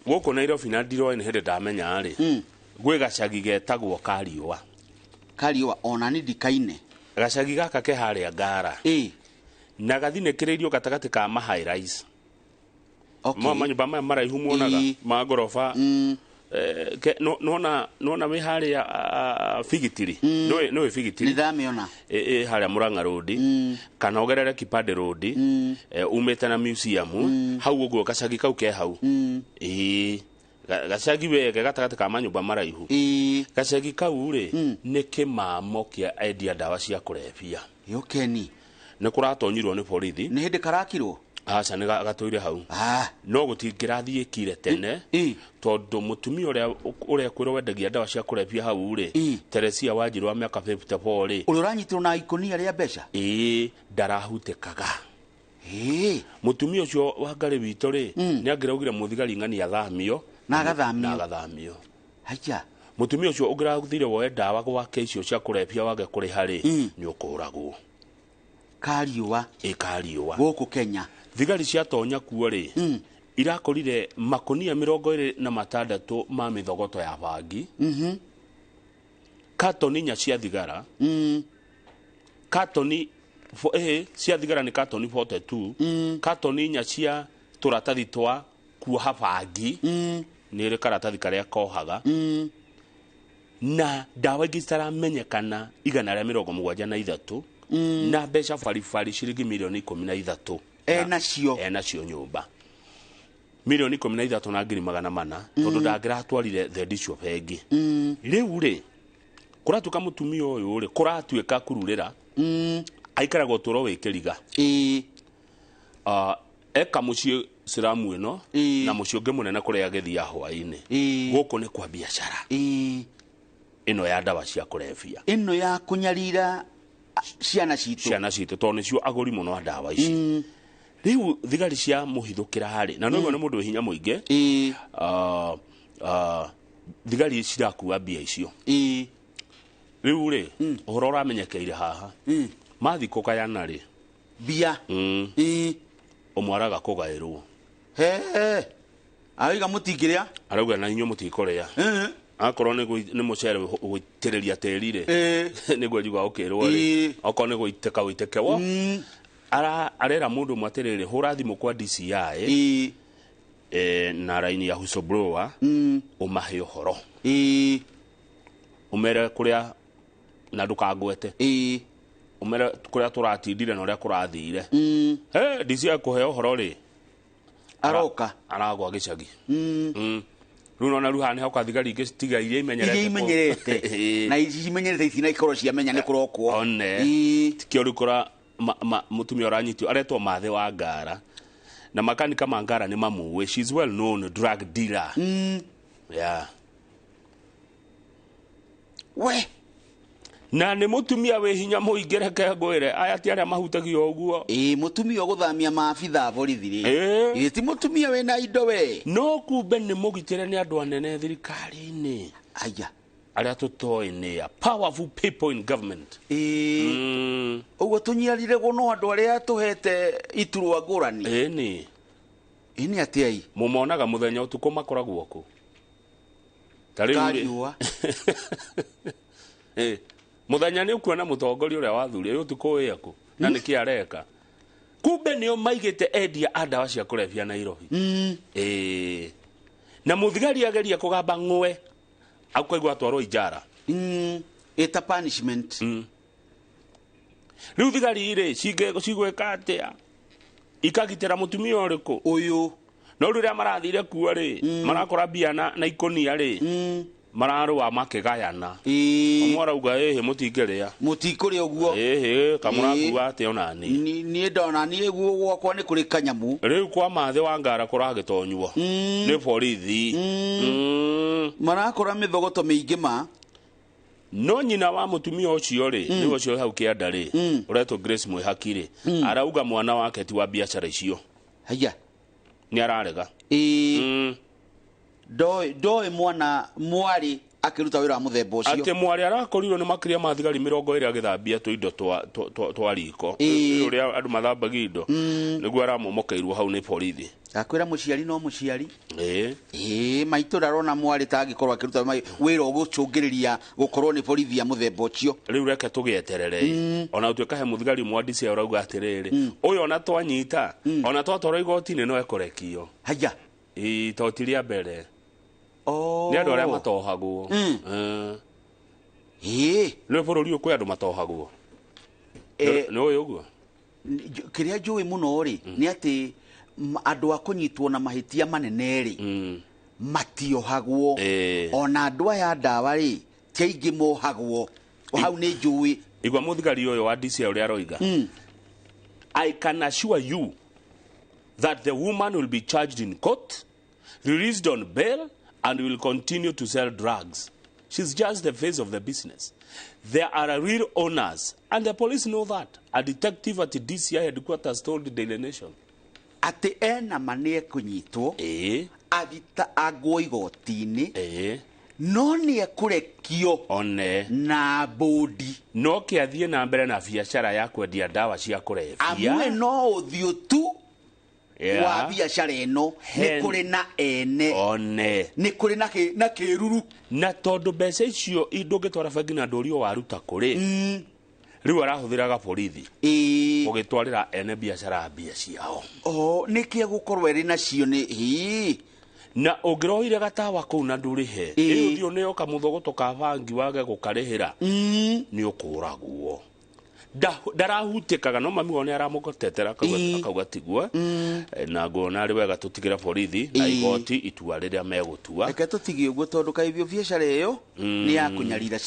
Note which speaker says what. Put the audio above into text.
Speaker 1: Goko Nairobi na ndiro ni hede ndamenya ri gwe gacagi getagwo Kariũa.
Speaker 2: Kariũa ona ni ndikaine.
Speaker 1: Gacagi gaka ke haria Ngara. Na gathinekireirio gatagati ka Mahai Rise.
Speaker 2: Okay.
Speaker 1: Manyumba maya maraihu muonaga ma ngorofa. Nona we haria Figitiri. No Figitiri.
Speaker 2: Nidhamiona.
Speaker 1: Haria Murang'a Road. Kana ogerere Kipande Road. Umete na museum. Hau uguo gacagi kau ke hau. Gacagi wege gatagati ka manyumba maraihu. Gacagi kau ri ni kimamo kia endia ndawa cia kurebia.
Speaker 2: Yokeni.
Speaker 1: Ni kuratonyirwo ni borithi.
Speaker 2: Ni hindi karakirwo.
Speaker 1: Aca ni gatoire hau. No gutingirathiikire tene tondu mutumia uria kwiro wendagia ndawa cia kurebia hau ri Teresia Wanjiru wa miaka 54 ri
Speaker 2: uri uranyitirwo na ikonia ria mbeca
Speaker 1: ndarahutikaga. Mutumia ucio wa Ngari wito ri ni angiraugire muthigari ng'ani athamio
Speaker 2: na agathamio. Haiya
Speaker 1: mutumia ucio ungirathire woe ndawa gwake icio cia kurebia wage kuriha ri ni ukuragwo.
Speaker 2: Kariũa
Speaker 1: Kariũa
Speaker 2: guku Kenya.
Speaker 1: Thigari cia tonya kuo ri irakorire makonia 26 ma mithogoto ya bangi. Katoni nya cia thigara. Katoni cia thigara ni katoni 42. Katoni nya cia turatathi twa kuoha bangi. Ni ri karatathi karia kohaga. Na ndawa ingĩ citaramenyekana 173 na mbeca baribari ciringi milioni 13. Nacio nyumba milioni 13 na ngiri 400 tondu ndangĩratwarire thendi cio bengi. Riu ri kuratuka mutumia uyu ri kuratuika kururira aikaragwo turo wikiriga. Eka mucie Siramu ino na mucio ungi munene kuria gethia hwaini. Guku ni kwa biashara ino ya ndawa cia kurebia,
Speaker 2: ino ya kunyarira ciana citu
Speaker 1: tondu nicio aguri muno ndawa ici. Riu thigari cia muhithukira hari na no ni mundu hinya muingi. Thigari cirakua mbia icio. Riu ri uhoro uramenyekeire haha mathi kugayana ri
Speaker 2: mbia
Speaker 1: umwaraga kugairwo
Speaker 2: aiga mutingiria
Speaker 1: arauga na inyo mutikorea akorwo ni mucere gwitiriria tiri ri niguo njuga ukirwo ri okorwo ni gwiteke wo arera mundu mwatiriri hura thimu kwa DCI na raini ya whistleblower umahe uhoro umere kuria na ndukangwete umere kuria turatindire na uria kurathire DCI kuhe uhoro ri
Speaker 2: aroka
Speaker 1: aragwa gicagi runo na ruhane hoka thigari ingĩ citigaire
Speaker 2: imenyerete na imenyerete ici na ikoro cia menya ni kurokwo
Speaker 1: one tikio rukora mutumia uranyitio aretwo Mathe wa Ngara na makanika ma Ngara ni mamuwe. She's well known drug dealer.
Speaker 2: We
Speaker 1: na ni mutumia we hinya muingereke ngwire aya ti aria mahutagio uguo
Speaker 2: mutumia guthamia maabitha borithi ri ti mutumia we na indo we
Speaker 1: no kumbe ni mugitire ni andu anene thirikari-ini
Speaker 2: aya
Speaker 1: aria tutoi ni powerful people in government.
Speaker 2: Uguo tunyiarire no andu aria tuhete iturwa ngurani ini atiai
Speaker 1: mumonaga muthenya utuko makoragwo ku
Speaker 2: Kariũa
Speaker 1: muthenya ni ukuona mutongoria uria wathuri uyu tuko wiaku na niki areka kumbe nio maigite endia andawa cia kurebia Nairobi. Na muthigari ageria kugamba ngwe akwaigwa atwarwo ijara
Speaker 2: eta punishment.
Speaker 1: Riu thigari ri cigweka atia ikagitira mutumia uriku
Speaker 2: uyu
Speaker 1: no riria marathire kuo ri marakora bia na ikonia ri mararwa makigayana omwara uga mutingeria
Speaker 2: mutikuria uguo
Speaker 1: kamurakuwa ate ona
Speaker 2: ni ndona ni guo gwakwa ni kuri kanyamu
Speaker 1: riu kwa Mathe wa Ngara kuragitonywo ni borithi
Speaker 2: marakora mithogoto miingi ma
Speaker 1: no nyina wa mutumia ucio ri ni ucio hau kianda ri uretwo Grace Mwihaki arauga mwana wake ti wa biashara icio.
Speaker 2: Haya
Speaker 1: ni ararega
Speaker 2: doi mwana mwari akiruta wira wa muthemba ucio
Speaker 1: ati mwari arakorirwo ni makiria ma thigari 20 agithambia tuindo twa riko uria andu mathambagia indo niguo aramomokeirwo hau ni borithi
Speaker 2: akwira muciari no muciari maitura rona mwari ta agikorwo akiruta wira ugucungiriria gukorwo ni borithi ya muthemba ucio
Speaker 1: riu reke tugieterere ona utuika he muthigari mwandisi urauga atiriri uyu ona twanyita ona twatwara igoti-ini no ekorekio
Speaker 2: haya
Speaker 1: totiria mbere ni andu aria matohagwo ni bururi uyu kwi andu matohagwo ni uyu uguo
Speaker 2: kiria njui muno ri ni ati andu akunyitwo na mahitia manene ri matiohagwo ona andu aya ndawa ri tiaingi mohagwo hau ni njui
Speaker 1: igwa muthigari uyu wa DCI uria aroiga I can assure you that the woman will be charged in court, released on bail, and will continue to sell drugs. She's just the face of the business. There are real owners, and the police know that. A detective at the DCI headquarters told the Daily Nation.
Speaker 2: Ati ena manie kunyitwo avita agwo igoti-ini no ni ekurekio
Speaker 1: one
Speaker 2: na bodi
Speaker 1: no kiathie na mbere na biashara ya kwendia dawa cia kurevia
Speaker 2: amwe no uthio tu wa biashara eno ni kuri na ene
Speaker 1: one
Speaker 2: ni kuri na kiruru
Speaker 1: na tondu mbeca icio indungitwara bangi na ndurio waruta kuri riu arahuthiraga borithi ugitwarira ene biashara mbia ciao
Speaker 2: niki gukorwo eri nacio ni
Speaker 1: na ungirohire gatawa kuu na ndurihe uthio ni oka muthogoto ka bangi wage gukarihira ni ukuragwo ndarahutikaga no mami wone aramugotetera akauga tigwa na ngona ari wega tutigira borithi na igoti itua riria megutua
Speaker 2: reke tutigie uguo tondu kaibio biashara iyo ni ya kunyarira